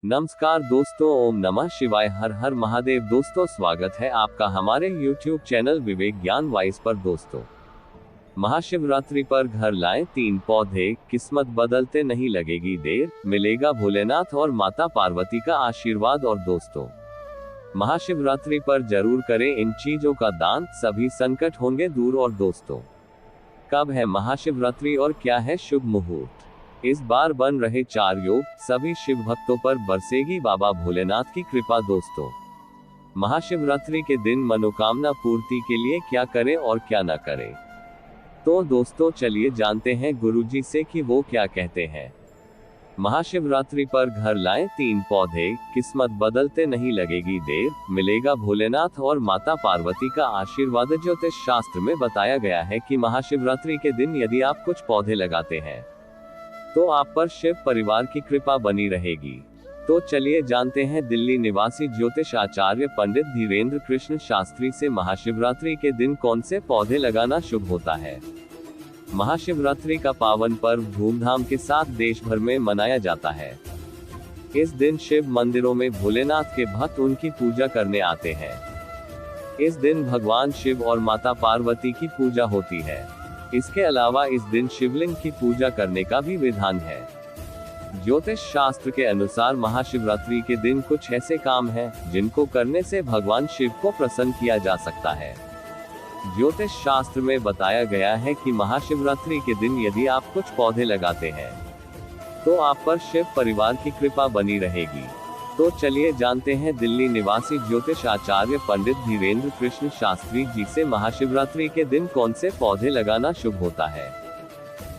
नमस्कार दोस्तों, ओम नमः शिवाय, हर हर महादेव। दोस्तों, स्वागत है आपका हमारे YouTube चैनल विवेक ज्ञान वाइस पर। दोस्तों, महाशिवरात्रि पर घर लाएं 3 पौधे, किस्मत बदलते नहीं लगेगी देर, मिलेगा भोलेनाथ और माता पार्वती का आशीर्वाद। और दोस्तों, महाशिवरात्रि पर जरूर करें इन चीजों का दान, सभी संकट होंगे दूर। और दोस्तों, कब है महाशिवरात्रि और क्या है शुभ मुहूर्त? इस बार बन रहे 4 योग, सभी शिव भक्तों पर बरसेगी बाबा भोलेनाथ की कृपा। दोस्तों, महाशिवरात्रि के दिन मनोकामना पूर्ति के लिए क्या करें और क्या न करें, तो दोस्तों चलिए जानते हैं गुरुजी से कि वो क्या कहते हैं। महाशिवरात्रि पर घर लाएं 3 पौधे, किस्मत बदलते नहीं लगेगी देर, मिलेगा भोलेनाथ और माता पार्वती का आशीर्वाद। ज्योतिष शास्त्र में बताया गया है कि महाशिवरात्रि के दिन यदि आप कुछ पौधे लगाते हैं तो आप पर शिव परिवार की कृपा बनी रहेगी। तो चलिए जानते हैं दिल्ली निवासी ज्योतिष आचार्य पंडित धीरेन्द्र कृष्ण शास्त्री से महाशिवरात्रि के दिन कौन से पौधे लगाना शुभ होता है। महाशिवरात्रि का पावन पर्व धूमधाम के साथ देश भर में मनाया जाता है। इस दिन शिव मंदिरों में भोलेनाथ के भक्त उनकी पूजा करने आते हैं। इस दिन भगवान शिव और माता पार्वती की पूजा होती है। इसके अलावा इस दिन शिवलिंग की पूजा करने का भी विधान है। ज्योतिष शास्त्र के अनुसार महाशिवरात्रि के दिन कुछ ऐसे काम हैं जिनको करने से भगवान शिव को प्रसन्न किया जा सकता है। ज्योतिष शास्त्र में बताया गया है कि महाशिवरात्रि के दिन यदि आप कुछ पौधे लगाते हैं तो आप पर शिव परिवार की कृपा बनी रहेगी। तो चलिए जानते हैं दिल्ली निवासी ज्योतिष आचार्य पंडित धीरेन्द्र कृष्ण शास्त्री जी से महाशिवरात्रि के दिन कौन से पौधे लगाना शुभ होता है।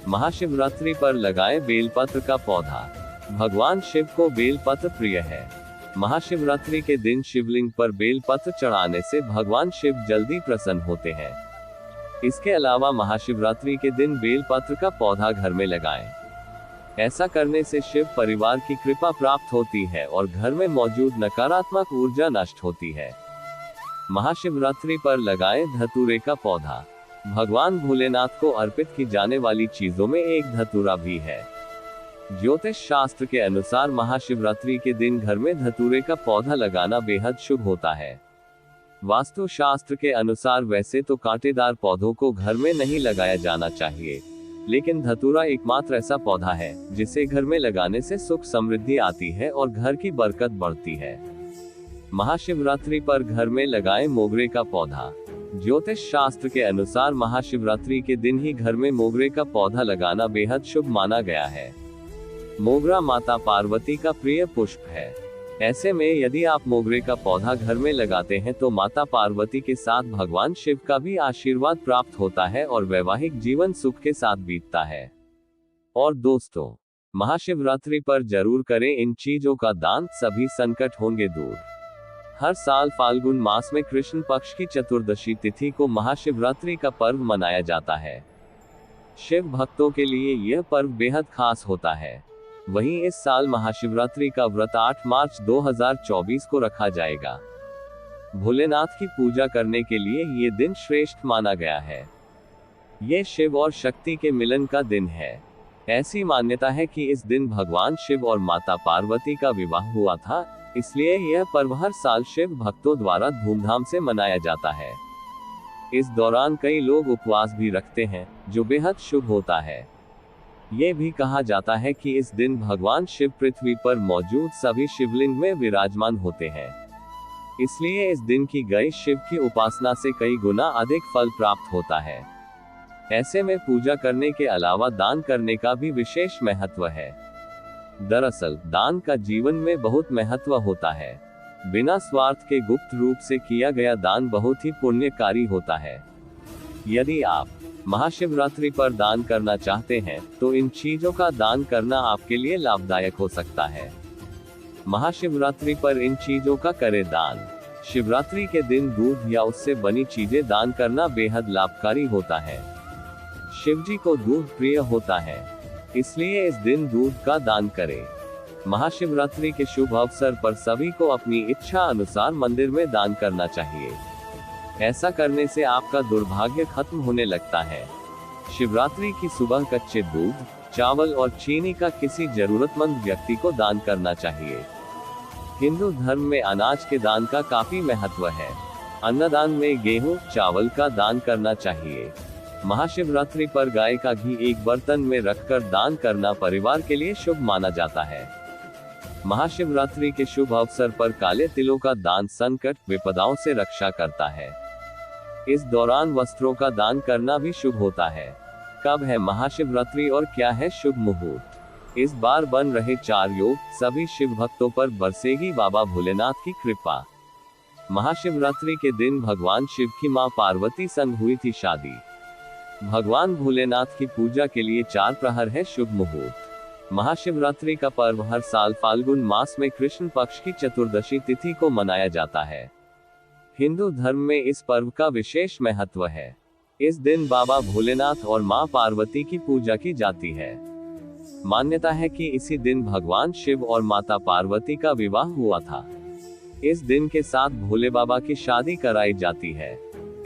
महाशिवरात्रि पर लगाएं बेलपत्र का पौधा। भगवान शिव को बेलपत्र प्रिय है। महाशिवरात्रि के दिन शिवलिंग पर बेलपत्र चढ़ाने से भगवान शिव जल्दी प्रसन्न होते हैं। इसके अलावा महाशिवरात्रि के दिन बेलपत्र का पौधा घर में लगाएं। ऐसा करने से शिव परिवार की कृपा प्राप्त होती है और घर में मौजूद नकारात्मक ऊर्जा नष्ट होती है। महाशिवरात्रि पर लगाएं धतूरे का पौधा। भगवान भोलेनाथ को अर्पित की जाने वाली चीजों में एक धतूरा भी है। ज्योतिष शास्त्र के अनुसार महाशिवरात्रि के दिन घर में धतूरे का पौधा लगाना बेहद शुभ होता है। वास्तु शास्त्र के अनुसार वैसे तो कांटेदार पौधों को घर में नहीं लगाया जाना चाहिए, लेकिन धतूरा एकमात्र ऐसा पौधा है जिसे घर में लगाने से सुख समृद्धि आती है और घर की बरकत बढ़ती है। महाशिवरात्रि पर घर में लगाएं मोगरे का पौधा। ज्योतिष शास्त्र के अनुसार महाशिवरात्रि के दिन ही घर में मोगरे का पौधा लगाना बेहद शुभ माना गया है। मोगरा माता पार्वती का प्रिय पुष्प है। ऐसे में यदि आप मोगरे का पौधा घर में लगाते हैं तो माता पार्वती के साथ भगवान शिव का भी आशीर्वाद प्राप्त होता है और वैवाहिक जीवन सुख के साथ बीतता है। और दोस्तों, महाशिवरात्रि पर जरूर करें इन चीजों का दान, सभी संकट होंगे दूर। हर साल फाल्गुन मास में कृष्ण पक्ष की चतुर्दशी तिथि को महाशिवरात्रि का पर्व मनाया जाता है। शिव भक्तों के लिए यह पर्व बेहद खास होता है। वहीं इस साल महाशिवरात्रि का व्रत 8 मार्च 2024 को रखा जाएगा। भोलेनाथ की पूजा करने के लिए ये दिन श्रेष्ठ माना गया है। ये शिव और शक्ति के मिलन का दिन है। ऐसी मान्यता है कि इस दिन भगवान शिव और माता पार्वती का विवाह हुआ था, इसलिए यह पर्व हर साल शिव भक्तों द्वारा धूमधाम से मनाया जाता है। इस दौरान कई लोग उपवास भी रखते हैं, जो बेहद शुभ होता है। ये भी कहा जाता है कि इस दिन भगवान शिव पृथ्वी पर मौजूद सभी शिवलिंग में विराजमान होते हैं, इसलिए इस दिन की गई शिव की उपासना से कई गुना अधिक फल प्राप्त होता है। ऐसे में पूजा करने के अलावा दान करने का भी विशेष महत्व है। दरअसल दान का जीवन में बहुत महत्व होता है। बिना स्वार्थ के गुप्त रूप से किया गया दान बहुत ही पुण्यकारी होता है। यदि आप महाशिवरात्रि पर दान करना चाहते हैं तो इन चीजों का दान करना आपके लिए लाभदायक हो सकता है। महाशिवरात्रि पर इन चीजों का करें दान। शिवरात्रि के दिन दूध या उससे बनी चीजें दान करना बेहद लाभकारी होता है। शिवजी को दूध प्रिय होता है, इसलिए इस दिन दूध का दान करें। महाशिवरात्रि के शुभ अवसर पर सभी को अपनी इच्छा अनुसार मंदिर में दान करना चाहिए। ऐसा करने से आपका दुर्भाग्य खत्म होने लगता है। शिवरात्रि की सुबह कच्चे दूध, चावल और चीनी का किसी जरूरतमंद व्यक्ति को दान करना चाहिए। हिंदू धर्म में अनाज के दान का काफी महत्व है। अन्नदान में गेहूं, चावल का दान करना चाहिए। महाशिवरात्रि पर गाय का घी एक बर्तन में रखकर दान करना परिवार के लिए शुभ माना जाता है। महाशिवरात्रि के शुभ अवसर पर काले तिलों का दान संकट, विपदाओं से रक्षा करता है। इस दौरान वस्त्रों का दान करना भी शुभ होता है। कब है महाशिवरात्रि और क्या है शुभ मुहूर्त? इस बार बन रहे 4 योग, सभी शिव भक्तों पर बरसेगी बाबा भोलेनाथ की कृपा। महाशिवरात्रि के दिन भगवान शिव की मां पार्वती संग हुई थी शादी। भगवान भोलेनाथ की पूजा के लिए 4 प्रहर है शुभ मुहूर्त। महाशिवरात्रि का पर्व हर साल फाल्गुन मास में कृष्ण पक्ष की चतुर्दशी तिथि को मनाया जाता है। हिंदू धर्म में इस पर्व का विशेष महत्व है। इस दिन बाबा भोलेनाथ और मां पार्वती की पूजा की जाती है। मान्यता है कि इसी दिन भगवान शिव और माता पार्वती का विवाह हुआ था। इस दिन के साथ भोले बाबा की शादी कराई जाती है।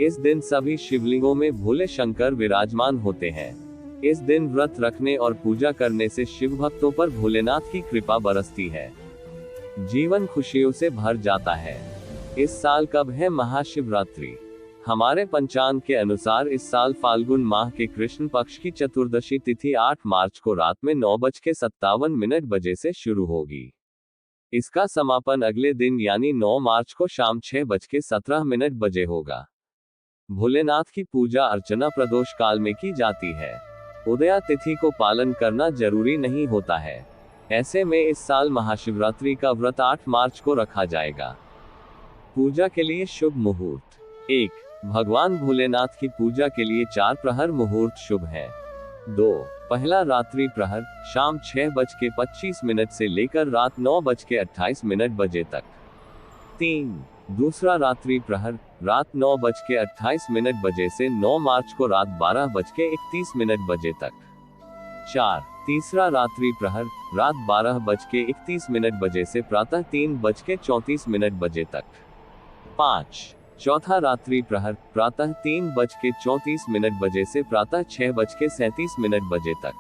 इस दिन सभी शिवलिंगों में भोले शंकर विराजमान होते हैं। इस दिन व्रत रखने और पूजा करने से शिव भक्तों पर भोलेनाथ की कृपा बरसती है। जीवन खुशियों से भर जाता है। इस साल कब है महाशिवरात्रि? हमारे पंचांग के अनुसार इस साल फाल्गुन माह के कृष्ण पक्ष की चतुर्दशी तिथि 8 मार्च को रात में 9:57 बजे से शुरू होगी। इसका समापन अगले दिन यानी 9 मार्च को शाम 6:17 बजे होगा। भोलेनाथ की पूजा अर्चना प्रदोष काल में की जाती है। उदया तिथि को पालन करना जरूरी नहीं होता है। ऐसे में इस साल महाशिवरात्रि का व्रत 8 मार्च को रखा जाएगा। पूजा के लिए शुभ मुहूर्त। 1. भगवान भोलेनाथ की पूजा के लिए 4 प्रहर मुहूर्त शुभ है। 2. पहला रात्रि प्रहर शाम 6:25 से लेकर रात 9:28 बजे तक। 3. दूसरा रात्रि प्रहर रात 9:28 बजे से 9 मार्च को रात 12:31 बजे तक। 4. तीसरा रात्रि प्रहर रात 12:31 बजे से प्रातः 3:34 बजे तक। 5. चौथा रात्रि प्रहर प्रातः 3:34 बजे से प्रातः 6:37 बजे तक।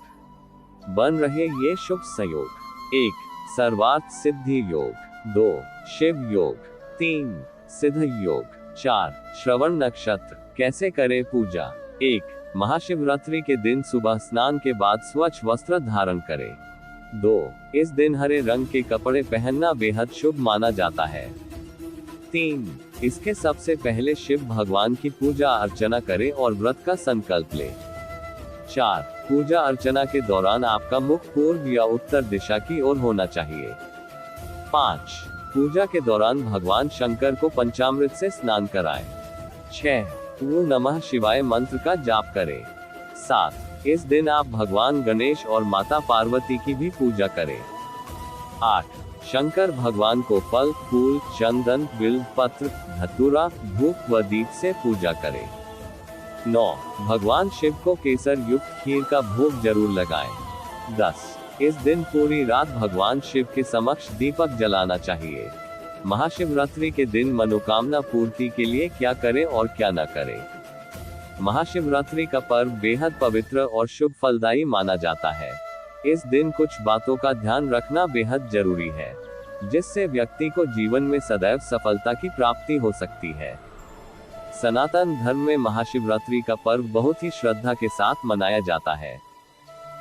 बन रहे ये शुभ संयोग। 1. सर्वार्थ सिद्धि योग। 2. शिव योग। 3. सिद्ध योग। 4. श्रवण नक्षत्र। कैसे करें पूजा? 1. महाशिवरात्रि के दिन सुबह स्नान के बाद स्वच्छ वस्त्र धारण करें। 2. इस दिन हरे रंग के कपड़े पहनना बेहद शुभ माना जाता है। 3. इसके सबसे पहले शिव भगवान की पूजा अर्चना करें और व्रत का संकल्प लें। 4. पूजा अर्चना के दौरान आपका मुख पूर्व या उत्तर दिशा की ओर होना चाहिए। 5. पूजा के दौरान भगवान शंकर को पंचामृत से स्नान कराएं। 6. ओम नमः शिवाय मंत्र का जाप करें। 7. इस दिन आप भगवान गणेश और माता पार्वती की भी पूजा करें। 8. शंकर भगवान को फल, फूल, चंदन, बिल्व पत्र, धतूरा, धूप व दीप से पूजा करें। 9. भगवान शिव को केसर युक्त खीर का भोग जरूर लगाएं। 10. इस दिन पूरी रात भगवान शिव के समक्ष दीपक जलाना चाहिए। महाशिवरात्रि के दिन मनोकामना पूर्ति के लिए क्या करें और क्या न करें? महाशिवरात्रि का पर्व बेहद पवित्र और शुभ फलदायी माना जाता है। इस दिन कुछ बातों का ध्यान रखना बेहद जरूरी है, जिससे व्यक्ति को जीवन में सदैव सफलता की प्राप्ति हो सकती है। सनातन धर्म में महाशिवरात्रि का पर्व बहुत ही श्रद्धा के साथ मनाया जाता है।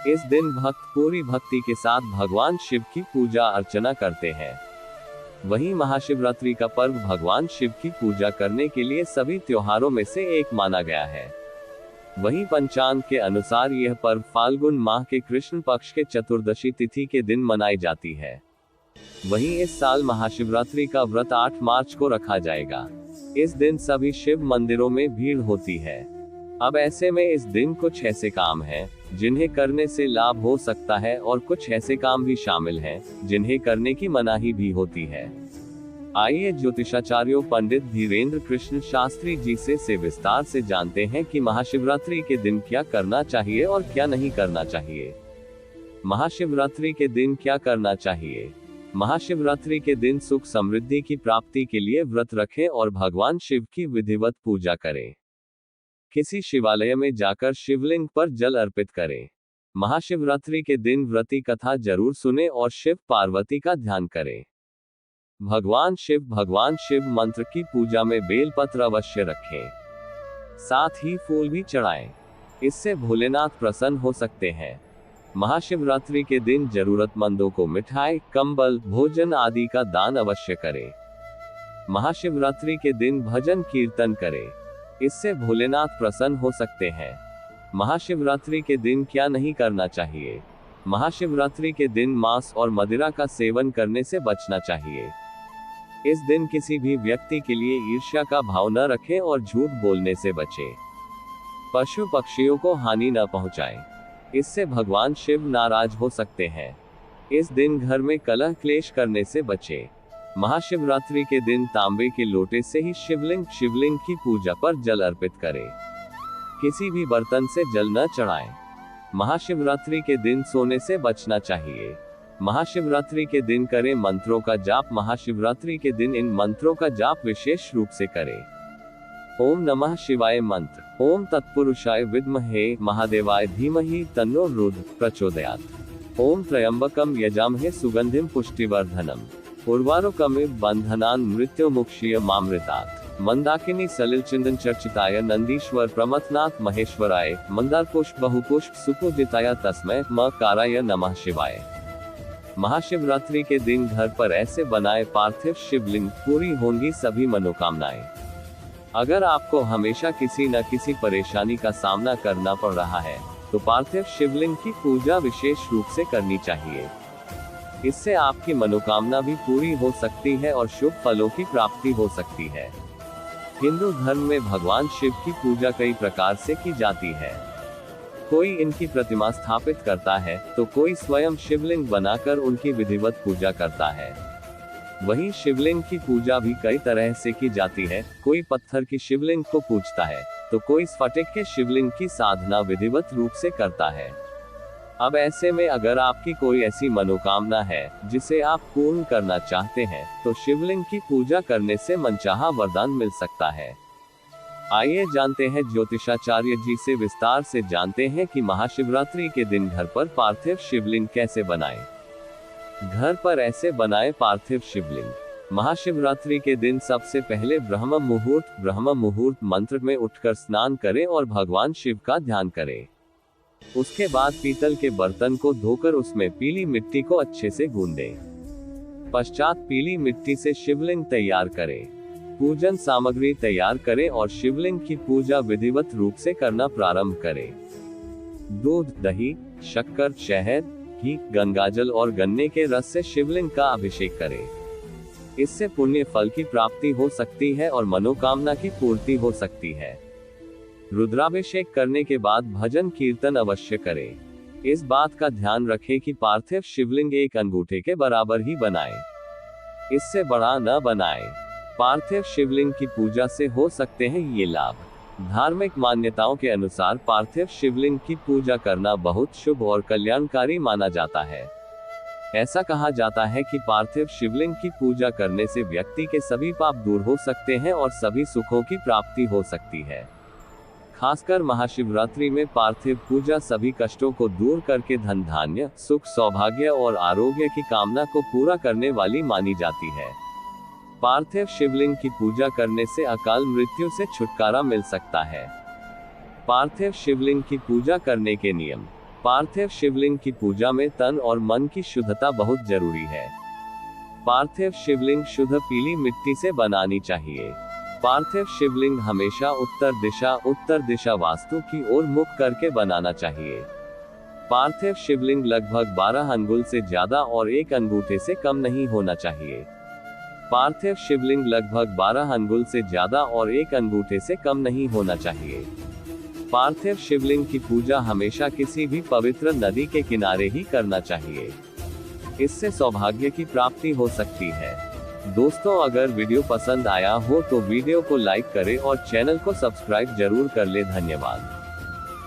इस दिन भक्त पूरी भक्ति के साथ भगवान शिव की पूजा अर्चना करते हैं। वहीं महाशिवरात्रि का पर्व भगवान शिव की पूजा करने के लिए सभी त्योहारों में से एक माना गया है। वहीं पंचांग के अनुसार यह पर्व फाल्गुन माह के कृष्ण पक्ष के चतुर्दशी तिथि के दिन मनाई जाती है। वहीं इस साल महाशिवरात्रि का व्रत 8 मार्च को रखा जाएगा। इस दिन सभी शिव मंदिरों में भीड़ होती है। अब ऐसे में इस दिन कुछ ऐसे काम हैं जिन्हें करने से लाभ हो सकता है और कुछ ऐसे काम भी शामिल हैं जिन्हें करने की मनाही भी होती है। आइए ज्योतिषाचार्यों पंडित धीरेंद्र कृष्ण शास्त्री जी से विस्तार से जानते हैं कि महाशिवरात्रि के दिन क्या करना चाहिए और क्या नहीं करना चाहिए। महाशिवरात्रि के दिन क्या करना चाहिए? महाशिवरात्रि के दिन सुख समृद्धि की प्राप्ति के लिए व्रत रखें और भगवान शिव की विधिवत पूजा करें। किसी शिवालय में जाकर शिवलिंग पर जल अर्पित करें। महाशिवरात्रि के दिन व्रती कथा जरूर सुने और शिव पार्वती का ध्यान करें। भगवान शिव मंत्र की पूजा में बेलपत्र अवश्य रखें, साथ ही फूल भी चढ़ाएं। इससे भोलेनाथ प्रसन्न हो सकते हैं। महाशिवरात्रि के दिन जरूरतमंदों को मिठाई, कंबल, भोजन आदि का दान अवश्य करें। महाशिवरात्रि के दिन भजन कीर्तन करें, इससे भोलेनाथ प्रसन्न हो सकते हैं। महाशिवरात्रि के दिन क्या नहीं करना चाहिए? महाशिवरात्रि के दिन मांस और मदिरा का सेवन करने से बचना चाहिए। इस दिन किसी भी व्यक्ति के लिए ईर्ष्या का भाव न रखें और झूठ बोलने से बचें। पशु पक्षियों को हानि न पहुंचाएं, इससे भगवान शिव नाराज हो सकते हैं। इस दिन घर में कलह क्लेश करने से बचें। महाशिवरात्रि के दिन तांबे के लोटे से ही शिवलिंग की पूजा पर जल अर्पित करें। किसी भी बर्तन से जल न चढ़ाएं। महाशिवरात्रि के दिन सोने से बचना चाहिए। महाशिवरात्रि के दिन करें मंत्रों का जाप। महाशिवरात्रि के दिन इन मंत्रों का जाप विशेष रूप से करें। ओम नमः शिवाय मंत्र। ओम तत्पुरुषाय विद्महे महादेवाय धीमहि तन्नो रुद्र प्रचोदयात्। ओम त्र्यंबकम यजामहे सुगंधिम पुष्टिवर्धनम उर्वारुकमिव बंधनान् मृत्युमुक्षीय मामृतात्। मंदाकिनी सलिल चिंदन चर्चिताय नंदीश्वर प्रमथनाथ महेश्वराय मंदार पुष्प बहुपुष्प सुपूजिताय तस्मै म काराय नमः शिवाय। महाशिवरात्रि के दिन घर पर ऐसे बनाए पार्थिव शिवलिंग, पूरी होंगी सभी मनोकामनाएं। अगर आपको हमेशा किसी न किसी परेशानी का सामना करना पड़ रहा है तो पार्थिव शिवलिंग की पूजा विशेष रूप से करनी चाहिए। इससे आपकी मनोकामना भी पूरी हो सकती है और शुभ फलों की प्राप्ति हो सकती है। हिंदू धर्म में भगवान शिव की पूजा कई प्रकार से की जाती है। कोई इनकी प्रतिमा स्थापित करता है तो कोई स्वयं शिवलिंग बनाकर उनकी विधिवत पूजा करता है। वहीं शिवलिंग की पूजा भी कई तरह से की जाती है। कोई पत्थर की शिवलिंग को पूजता है तो कोई स्फटिक के शिवलिंग की साधना विधिवत रूप से करता है। अब ऐसे में अगर आपकी कोई ऐसी मनोकामना है जिसे आप पूर्ण करना चाहते हैं तो शिवलिंग की पूजा करने से मनचाहा वरदान मिल सकता है। आइए जानते हैं ज्योतिषाचार्य जी से विस्तार से जानते हैं कि महाशिवरात्रि के दिन घर पर पार्थिव शिवलिंग कैसे बनाएं। घर पर ऐसे बनाए पार्थिव शिवलिंग। महाशिवरात्रि के दिन सबसे पहले ब्रह्म मुहूर्त मंत्र में उठकर स्नान करें और भगवान शिव का ध्यान करें। उसके बाद पीतल के बर्तन को धोकर उसमें पीली मिट्टी को अच्छे से गूंदें। पश्चात पीली मिट्टी से शिवलिंग तैयार करें। पूजन सामग्री तैयार करें और शिवलिंग की पूजा विधिवत रूप से करना प्रारंभ करें। दूध, दही, शक्कर, शहद, घी, गंगाजल और गन्ने के रस से शिवलिंग का अभिषेक करें। इससे पुण्य फल की प्राप्ति हो सकती है और मनोकामना की पूर्ति हो सकती है। रुद्राभिषेक करने के बाद भजन कीर्तन अवश्य करें। इस बात का ध्यान रखें कि पार्थिव शिवलिंग एक अंगूठे के बराबर ही बनाएं। इससे बड़ा न बनाएं। पार्थिव शिवलिंग की पूजा से हो सकते हैं ये लाभ। धार्मिक मान्यताओं के अनुसार पार्थिव शिवलिंग की पूजा करना बहुत शुभ और कल्याणकारी माना जाता है। ऐसा कहा जाता है कि पार्थिव शिवलिंग की पूजा करने से व्यक्ति के सभी पाप दूर हो सकते हैं और सभी सुखों की प्राप्ति हो सकती है। खासकर महाशिवरात्रि में पार्थिव पूजा सभी कष्टों को दूर करके धन धान्य, सुख, सौभाग्य और आरोग्य की कामना को पूरा करने वाली मानी जाती है। पार्थिव शिवलिंग की पूजा करने से अकाल मृत्यु से छुटकारा मिल सकता है। पार्थिव शिवलिंग की पूजा करने के नियम। पार्थिव शिवलिंग की पूजा में तन और मन की शुद्धता बहुत जरूरी है। पार्थिव शिवलिंग शुद्ध पीली मिट्टी से बनानी चाहिए। पार्थिव शिवलिंग हमेशा उत्तर दिशा वास्तु की ओर मुख करके बनाना चाहिए। पार्थिव शिवलिंग लगभग 12 अंगुल से ज्यादा और 1 अंगूठे से कम नहीं होना चाहिए। पार्थिव शिवलिंग लगभग 12 अंगुल से ज्यादा और 1 अंगूठे से कम नहीं होना चाहिए। पार्थिव शिवलिंग की पूजा हमेशा किसी भी पवित्र नदी के किनारे ही करना चाहिए। इससे सौभाग्य की प्राप्ति हो सकती है। दोस्तों, अगर वीडियो पसंद आया हो तो वीडियो को लाइक करें और चैनल को सब्सक्राइब जरूर कर ले। धन्यवाद।